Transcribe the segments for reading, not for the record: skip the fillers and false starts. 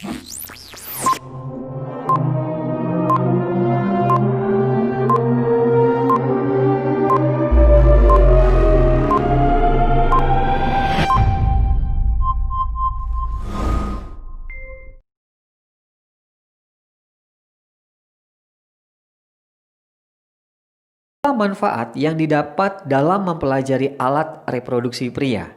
Manfaat yang didapat dalam mempelajari alat reproduksi pria.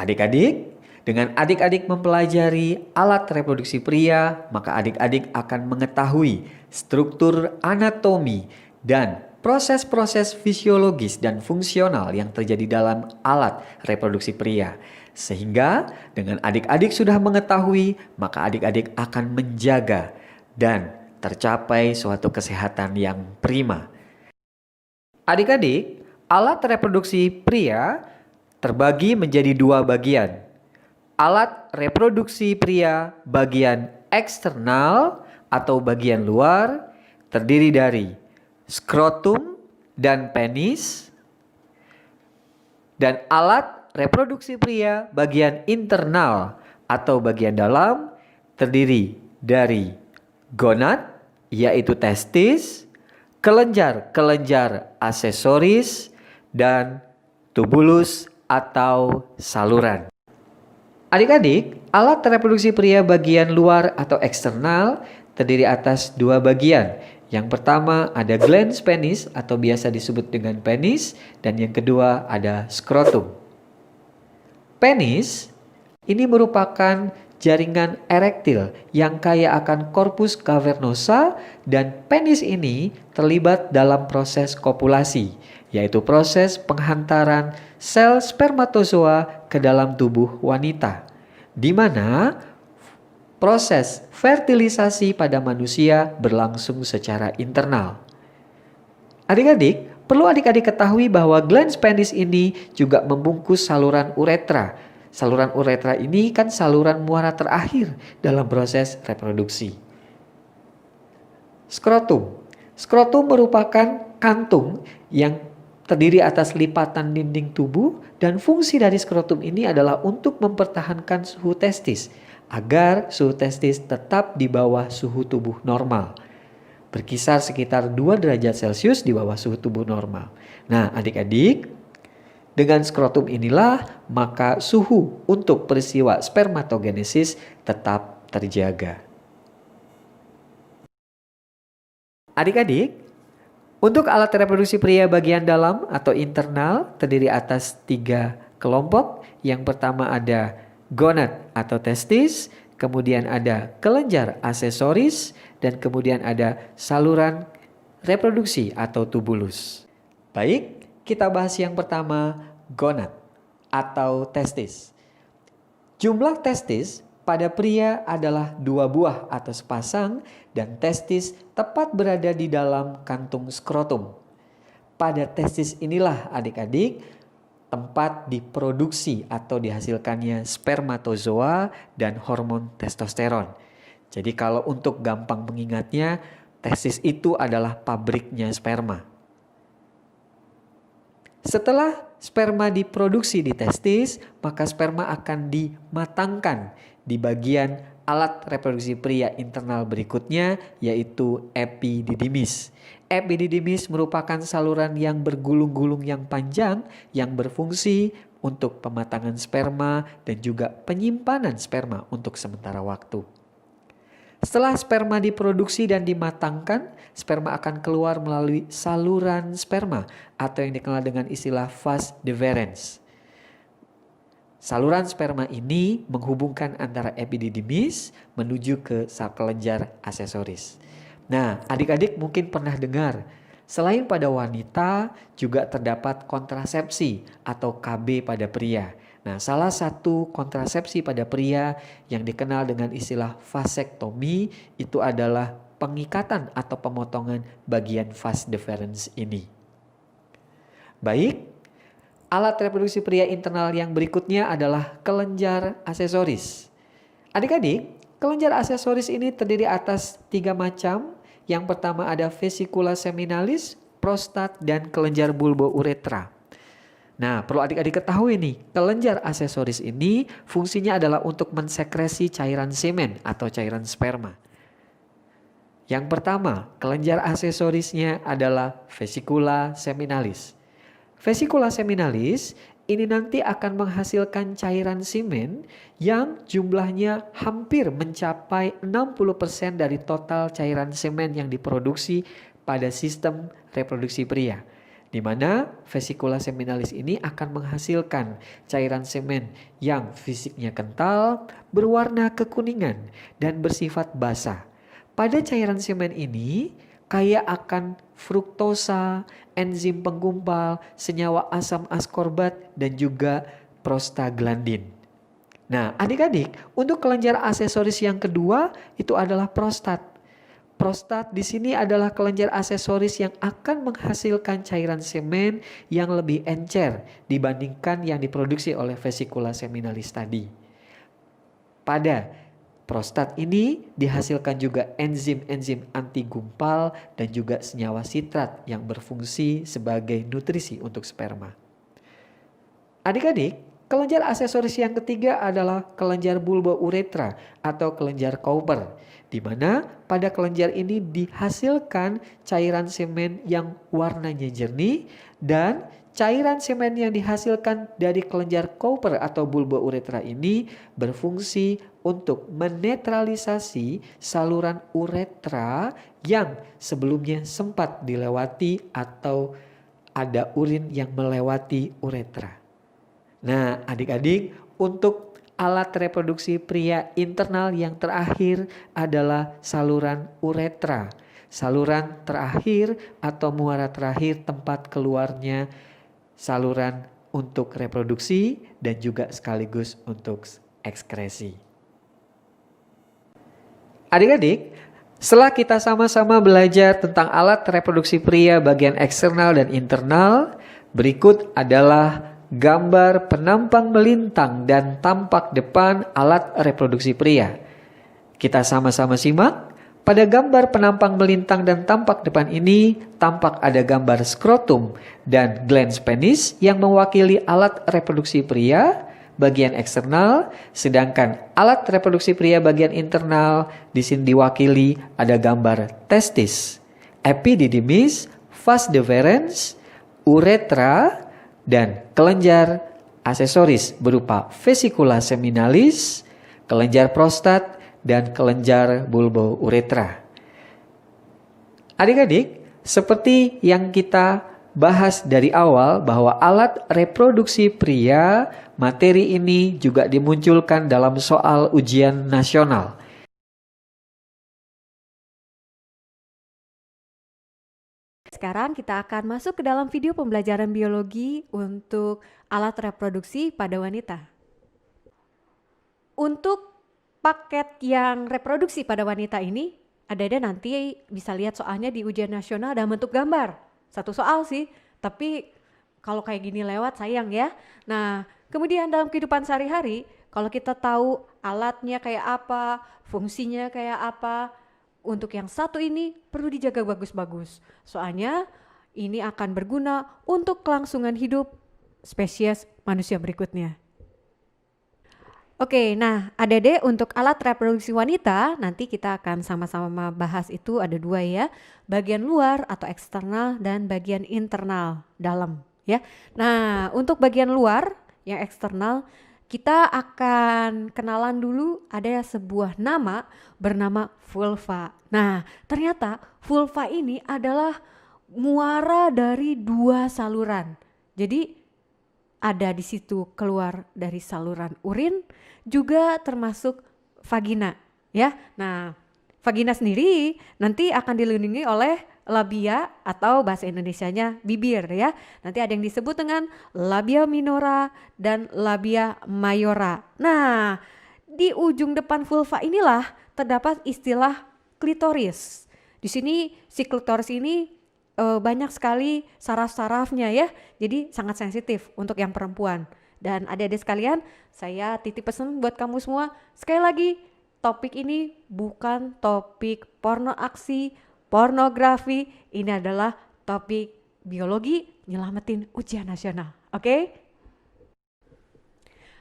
Adik-adik, dengan adik-adik mempelajari alat reproduksi pria, maka adik-adik akan mengetahui struktur anatomi dan proses-proses fisiologis dan fungsional yang terjadi dalam alat reproduksi pria. Sehingga dengan adik-adik sudah mengetahui, maka adik-adik akan menjaga dan tercapai suatu kesehatan yang prima. Adik-adik, alat reproduksi pria terbagi menjadi dua bagian. Alat reproduksi pria bagian eksternal atau bagian luar terdiri dari skrotum dan penis. Dan alat reproduksi pria bagian internal atau bagian dalam terdiri dari gonad, yaitu testis, kelenjar aksesoris, dan tubulus atau saluran. Adik-adik, alat reproduksi pria bagian luar atau eksternal terdiri atas dua bagian. Yang pertama ada glans penis atau biasa disebut dengan penis, dan yang kedua ada skrotum. Penis ini merupakan jaringan erektil yang kaya akan korpus cavernosa, dan penis ini terlibat dalam proses kopulasi, yaitu proses penghantaran sel spermatozoa ke dalam tubuh wanita, di mana proses fertilisasi pada manusia berlangsung secara internal. Adik-adik, perlu adik-adik ketahui bahwa glans penis ini juga membungkus saluran uretra. Saluran uretra ini kan saluran muara terakhir dalam proses reproduksi. Skrotum. Skrotum merupakan kantung yang terdiri atas lipatan dinding tubuh, dan fungsi dari skrotum ini adalah untuk mempertahankan suhu testis agar suhu testis tetap di bawah suhu tubuh normal. Berkisar sekitar 2 derajat Celcius di bawah suhu tubuh normal. Nah, adik-adik, dengan skrotum inilah maka suhu untuk peristiwa spermatogenesis tetap terjaga. Adik-adik, untuk alat reproduksi pria bagian dalam atau internal terdiri atas 3 kelompok. Yang pertama ada gonad atau testis, kemudian ada kelenjar aksesoris, dan kemudian ada saluran reproduksi atau tubulus. Baik, kita bahas yang pertama, gonad atau testis. Jumlah testis pada pria adalah 2 buah atau sepasang, dan testis tepat berada di dalam kantung skrotum. Pada testis inilah adik-adik tempat diproduksi atau dihasilkannya spermatozoa dan hormon testosteron. Jadi kalau untuk gampang mengingatnya, testis itu adalah pabriknya sperma. Setelah sperma diproduksi di testis, maka sperma akan dimatangkan di bagian alat reproduksi pria internal berikutnya, yaitu epididymis. Epididymis merupakan saluran yang bergulung-gulung yang panjang yang berfungsi untuk pematangan sperma dan juga penyimpanan sperma untuk sementara waktu. Setelah sperma diproduksi dan dimatangkan, sperma akan keluar melalui saluran sperma atau yang dikenal dengan istilah vas deferens. Saluran sperma ini menghubungkan antara epididymis menuju ke kelenjar aksesoris. Nah, adik-adik mungkin pernah dengar, selain pada wanita juga terdapat kontrasepsi atau KB pada pria. Nah, salah satu kontrasepsi pada pria yang dikenal dengan istilah vasektomi itu adalah pengikatan atau pemotongan bagian vas deferens ini. Baik, alat reproduksi pria internal yang berikutnya adalah kelenjar aksesoris. Adik-adik, kelenjar aksesoris ini terdiri atas 3 macam. Yang pertama ada vesicula seminalis, prostat, dan kelenjar bulbouretra. Nah, perlu adik-adik ketahui nih, kelenjar aksesoris ini fungsinya adalah untuk mensekresi cairan semen atau cairan sperma. Yang pertama, kelenjar aksesorisnya adalah vesicula seminalis. Vesicula seminalis ini nanti akan menghasilkan cairan semen yang jumlahnya hampir mencapai 60% dari total cairan semen yang diproduksi pada sistem reproduksi pria. Di mana vesicula seminalis ini akan menghasilkan cairan semen yang fisiknya kental, berwarna kekuningan, dan bersifat basah. Pada cairan semen ini kaya akan fruktosa, enzim penggumpal, senyawa asam askorbat, dan juga prostaglandin. Nah, adik-adik, untuk kelenjar aksesoris yang kedua itu adalah prostat. Prostat di sini adalah kelenjar aksesoris yang akan menghasilkan cairan semen yang lebih encer dibandingkan yang diproduksi oleh vesicula seminalis tadi. Pada prostat ini dihasilkan juga enzim-enzim anti gumpal dan juga senyawa sitrat yang berfungsi sebagai nutrisi untuk sperma. Adik-adik, kelenjar aksesoris yang ketiga adalah kelenjar bulbouretra atau kelenjar Cowper, di mana pada kelenjar ini dihasilkan cairan semen yang warnanya jernih, dan cairan semen yang dihasilkan dari kelenjar Cowper atau bulbouretra ini berfungsi untuk menetralisasi saluran uretra yang sebelumnya sempat dilewati atau ada urin yang melewati uretra. Nah, adik-adik, untuk alat reproduksi pria internal yang terakhir adalah saluran uretra. Saluran terakhir atau muara terakhir tempat keluarnya saluran untuk reproduksi dan juga sekaligus untuk ekskresi. Adik-adik, setelah kita sama-sama belajar tentang alat reproduksi pria bagian eksternal dan internal, berikut adalah gambar penampang melintang dan tampak depan alat reproduksi pria. Kita sama-sama simak. Pada gambar penampang melintang dan tampak depan ini, tampak ada gambar skrotum dan glans penis yang mewakili alat reproduksi pria bagian eksternal, sedangkan alat reproduksi pria bagian internal di sini diwakili ada gambar testis, epididymis, vas deferens, uretra, dan kelenjar aksesoris berupa vesicula seminalis, kelenjar prostat, dan kelenjar bulbouretra. Adik-adik, seperti yang kita bahas dari awal bahwa alat reproduksi pria, materi ini juga dimunculkan dalam soal ujian nasional. Sekarang kita akan masuk ke dalam video pembelajaran biologi untuk alat reproduksi pada wanita. Untuk paket yang reproduksi pada wanita ini, ada nanti bisa lihat soalnya di ujian nasional dalam bentuk gambar. Satu soal sih, tapi kalau kayak gini lewat sayang ya. Nah, kemudian dalam kehidupan sehari-hari, kalau kita tahu alatnya kayak apa, fungsinya kayak apa, untuk yang satu ini perlu dijaga bagus-bagus. Soalnya ini akan berguna untuk kelangsungan hidup spesies manusia berikutnya. Oke, nah adik-adik untuk alat reproduksi wanita nanti kita akan sama-sama bahas itu ada dua ya. Bagian luar atau eksternal dan bagian internal dalam ya. Nah untuk bagian luar yang eksternal kita akan kenalan dulu ada sebuah nama bernama vulva. Nah ternyata vulva ini adalah muara dari dua saluran. Jadi ada di situ keluar dari saluran urin juga termasuk vagina ya. Nah, vagina sendiri nanti akan dilindungi oleh labia atau bahasa Indonesianya bibir ya. Nanti ada yang disebut dengan labia minora dan labia mayora. Nah, di ujung depan vulva inilah terdapat istilah klitoris. Di sini si klitoris ini banyak sekali saraf-sarafnya ya, jadi sangat sensitif untuk yang perempuan. Dan adik-adik sekalian, saya titip pesan buat kamu semua, sekali lagi topik ini bukan topik porno aksi, pornografi, ini adalah topik biologi nyelamatin ujian nasional. Oke?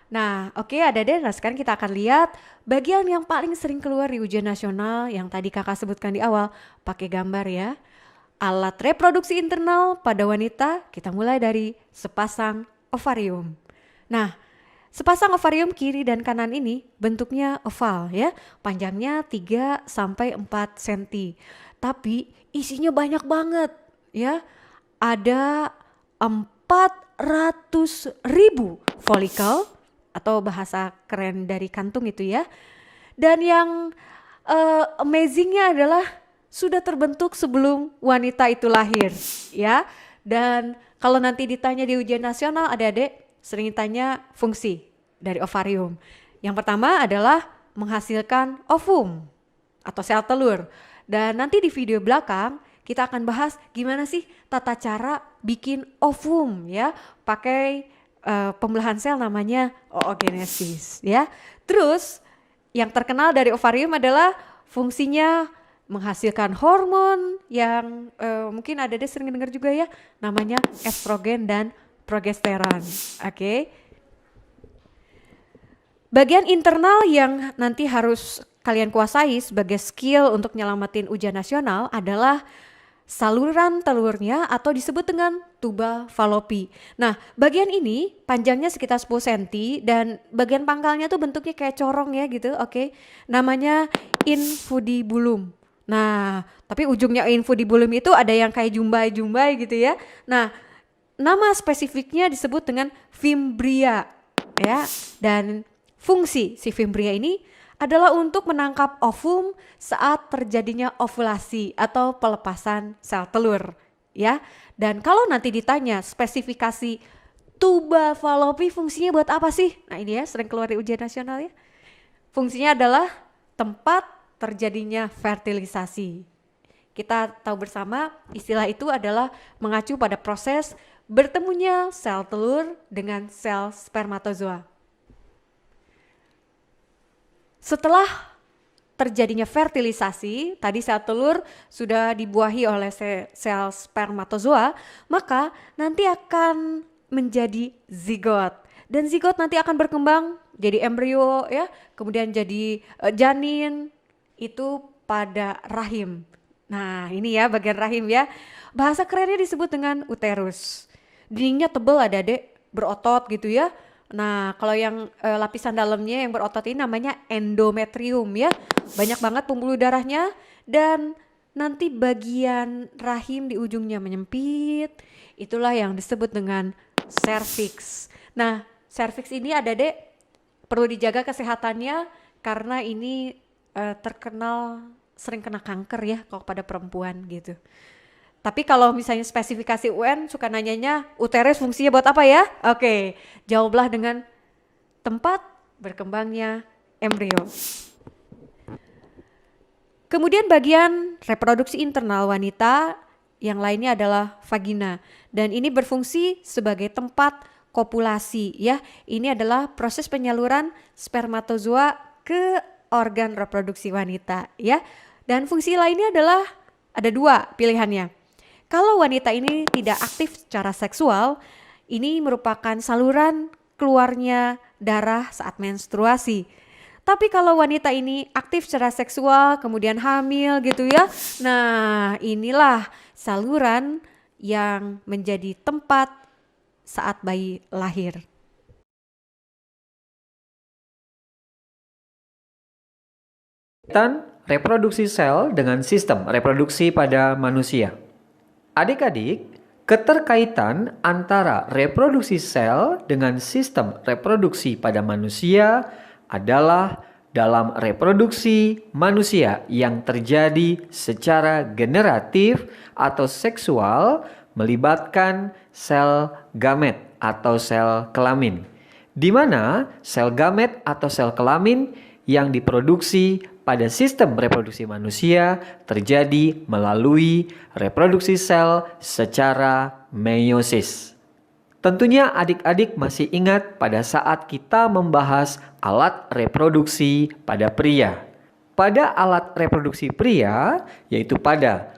Nah, oke Adik-adik, nah sekarang kita akan lihat bagian yang paling sering keluar di ujian nasional yang tadi kakak sebutkan di awal, pakai gambar ya. Alat reproduksi internal pada wanita, kita mulai dari sepasang ovarium. Nah, sepasang ovarium kiri dan kanan ini bentuknya oval ya, panjangnya 3 sampai 4 cm. Tapi isinya banyak banget ya. Ada 400.000 folikel atau bahasa keren dari kantung itu ya. Dan yang amazingnya adalah sudah terbentuk sebelum wanita itu lahir ya. Dan kalau nanti ditanya di ujian nasional, adik-adik sering tanya fungsi dari ovarium. Yang pertama adalah menghasilkan ovum atau sel telur. Dan nanti di video belakang kita akan bahas gimana sih tata cara bikin ovum ya, pakai pembelahan sel namanya oogenesis ya. Terus yang terkenal dari ovarium adalah fungsinya menghasilkan hormon yang mungkin ada sering dengar juga ya, namanya estrogen dan progesteron. Oke. Bagian internal yang nanti harus kalian kuasai sebagai skill untuk nyelamatin ujian nasional adalah saluran telurnya atau disebut dengan tuba falopi. Nah, bagian ini panjangnya sekitar 10 cm dan bagian pangkalnya tuh bentuknya kayak corong ya gitu, oke. Namanya infundibulum. Nah, tapi ujungnya infundibulum itu ada yang kayak jumbai-jumbai gitu ya. Nah, nama spesifiknya disebut dengan fimbria ya. Dan fungsi si fimbria ini adalah untuk menangkap ovum saat terjadinya ovulasi atau pelepasan sel telur ya. Dan kalau nanti ditanya spesifikasi tuba falopi fungsinya buat apa sih? Nah ini ya sering keluar di ujian nasional ya. Fungsinya adalah tempat terjadinya fertilisasi. Kita tahu bersama istilah itu adalah mengacu pada proses bertemunya sel telur dengan sel spermatozoa. Setelah terjadinya fertilisasi, tadi sel telur sudah dibuahi oleh sel spermatozoa, maka nanti akan menjadi zigot. Dan zigot nanti akan berkembang jadi embrio ya, kemudian jadi janin itu pada rahim. Nah, ini ya bagian rahim ya. Bahasa kerennya disebut dengan uterus. Dindingnya tebal adik-adik, berotot gitu ya. Nah, kalau yang lapisan dalamnya yang berotot ini namanya endometrium ya. Banyak banget pembuluh darahnya dan nanti bagian rahim di ujungnya menyempit. Itulah yang disebut dengan serviks. Nah, serviks ini adik-adik perlu dijaga kesehatannya karena ini terkenal sering kena kanker ya kalau pada perempuan gitu. Tapi kalau misalnya spesifikasi UN suka nanyanya uterus fungsinya buat apa ya? Oke, jawablah dengan tempat berkembangnya embrio. Kemudian bagian reproduksi internal wanita yang lainnya adalah vagina. Dan ini berfungsi sebagai tempat kopulasi ya. Ini adalah proses penyaluran spermatozoa ke organ reproduksi wanita ya. Dan fungsi lainnya adalah ada dua pilihannya. Kalau wanita ini tidak aktif secara seksual, ini merupakan saluran keluarnya darah saat menstruasi. Tapi kalau wanita ini aktif secara seksual, kemudian hamil gitu ya, nah inilah saluran yang menjadi tempat saat bayi lahir. Reproduksi sel dengan sistem reproduksi pada manusia. Adik-adik, keterkaitan antara reproduksi sel dengan sistem reproduksi pada manusia adalah dalam reproduksi manusia yang terjadi secara generatif atau seksual melibatkan sel gamet atau sel kelamin, di mana sel gamet atau sel kelamin yang diproduksi pada sistem reproduksi manusia terjadi melalui reproduksi sel secara meiosis. Tentunya adik-adik masih ingat pada saat kita membahas alat reproduksi pada pria. Pada alat reproduksi pria, yaitu pada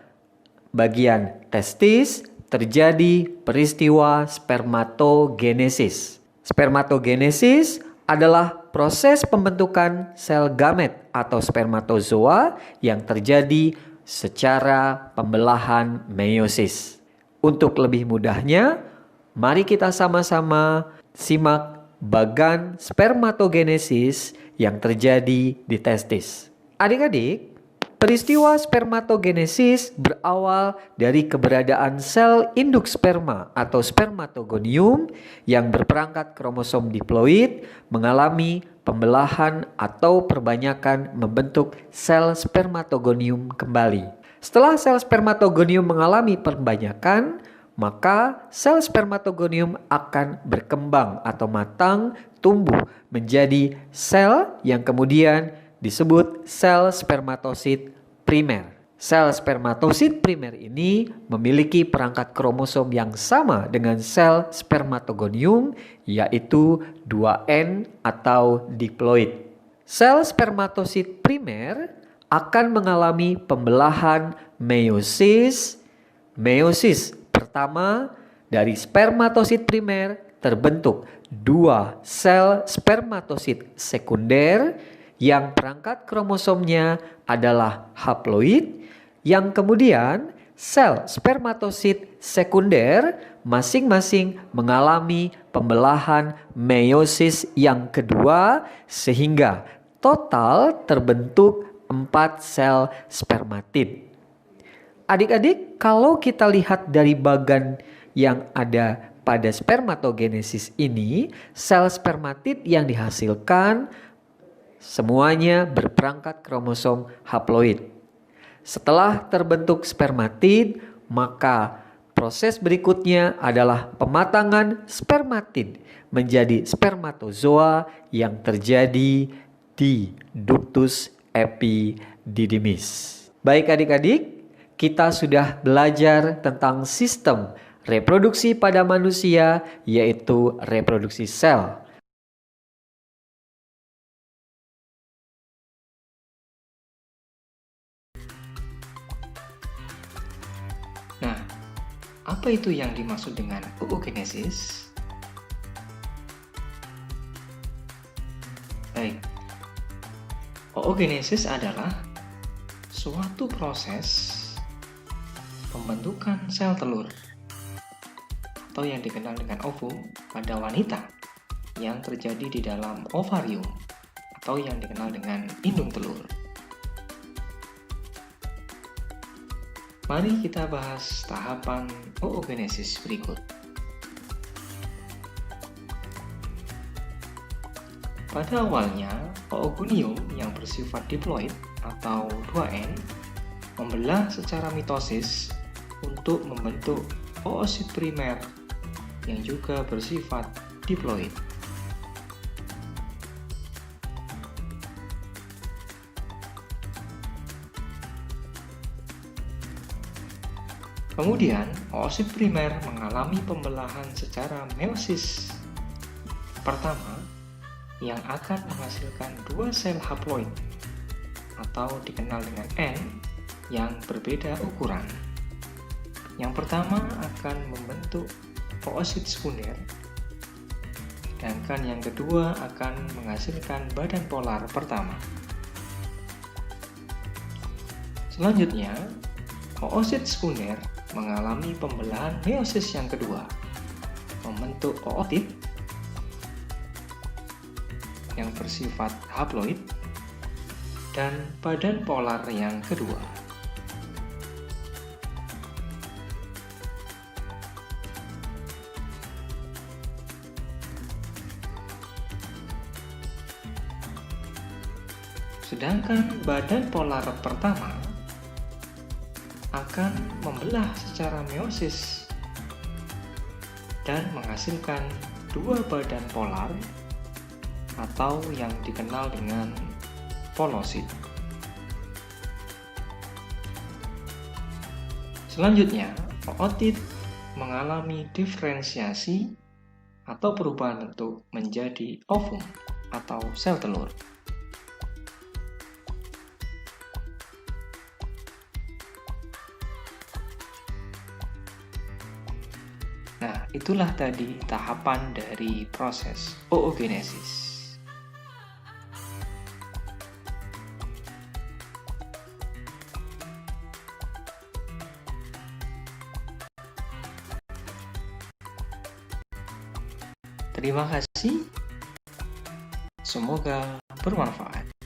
bagian testis, terjadi peristiwa spermatogenesis. Spermatogenesis adalah proses pembentukan sel gamet atau spermatozoa yang terjadi secara pembelahan meiosis. Untuk lebih mudahnya, mari kita sama-sama simak bagan spermatogenesis yang terjadi di testis. Adik-adik, peristiwa spermatogenesis berawal dari keberadaan sel induk sperma atau spermatogonium yang berperangkat kromosom diploid mengalami pembelahan atau perbanyakan membentuk sel spermatogonium kembali. Setelah sel spermatogonium mengalami perbanyakan, maka sel spermatogonium akan berkembang atau matang, tumbuh menjadi sel yang kemudian disebut sel spermatosit primer. Sel spermatosit primer ini memiliki perangkat kromosom yang sama dengan sel spermatogonium, yaitu 2N atau diploid. Sel spermatosit primer akan mengalami pembelahan meiosis. Meiosis pertama, dari spermatosit primer terbentuk 2 sel spermatosit sekunder yang perangkat kromosomnya adalah haploid, yang kemudian sel spermatosit sekunder masing-masing mengalami pembelahan meiosis yang kedua sehingga total terbentuk 4 sel spermatid. Adik-adik, kalau kita lihat dari bagan yang ada pada spermatogenesis ini, sel spermatid yang dihasilkan semuanya berperangkat kromosom haploid. Setelah terbentuk spermatid, maka proses berikutnya adalah pematangan spermatid menjadi spermatozoa yang terjadi di ductus epididymis. Baik adik-adik, kita sudah belajar tentang sistem reproduksi pada manusia, yaitu reproduksi sel. Nah, apa itu yang dimaksud dengan oogenesis? Baik, oogenesis adalah suatu proses pembentukan sel telur atau yang dikenal dengan ovum pada wanita yang terjadi di dalam ovarium atau yang dikenal dengan indung telur. Mari kita bahas tahapan oogenesis berikut. Pada awalnya, oogonium yang bersifat diploid atau 2N membelah secara mitosis untuk membentuk oosit primer yang juga bersifat diploid. Kemudian, oosit primer mengalami pembelahan secara meiosis pertama yang akan menghasilkan 2 sel haploid atau dikenal dengan N yang berbeda ukuran. Yang pertama akan membentuk oosit sekunder, sedangkan yang kedua akan menghasilkan badan polar pertama. Selanjutnya, oosit sekunder mengalami pembelahan meiosis yang kedua, membentuk ootit yang bersifat haploid dan badan polar yang kedua. Sedangkan badan polar pertama akan membelah secara meiosis dan menghasilkan 2 badan polar atau yang dikenal dengan polosit. Selanjutnya, ootit mengalami diferensiasi atau perubahan bentuk menjadi ovum atau sel telur. Nah, itulah tadi tahapan dari proses oogenesis. Terima kasih. Semoga bermanfaat.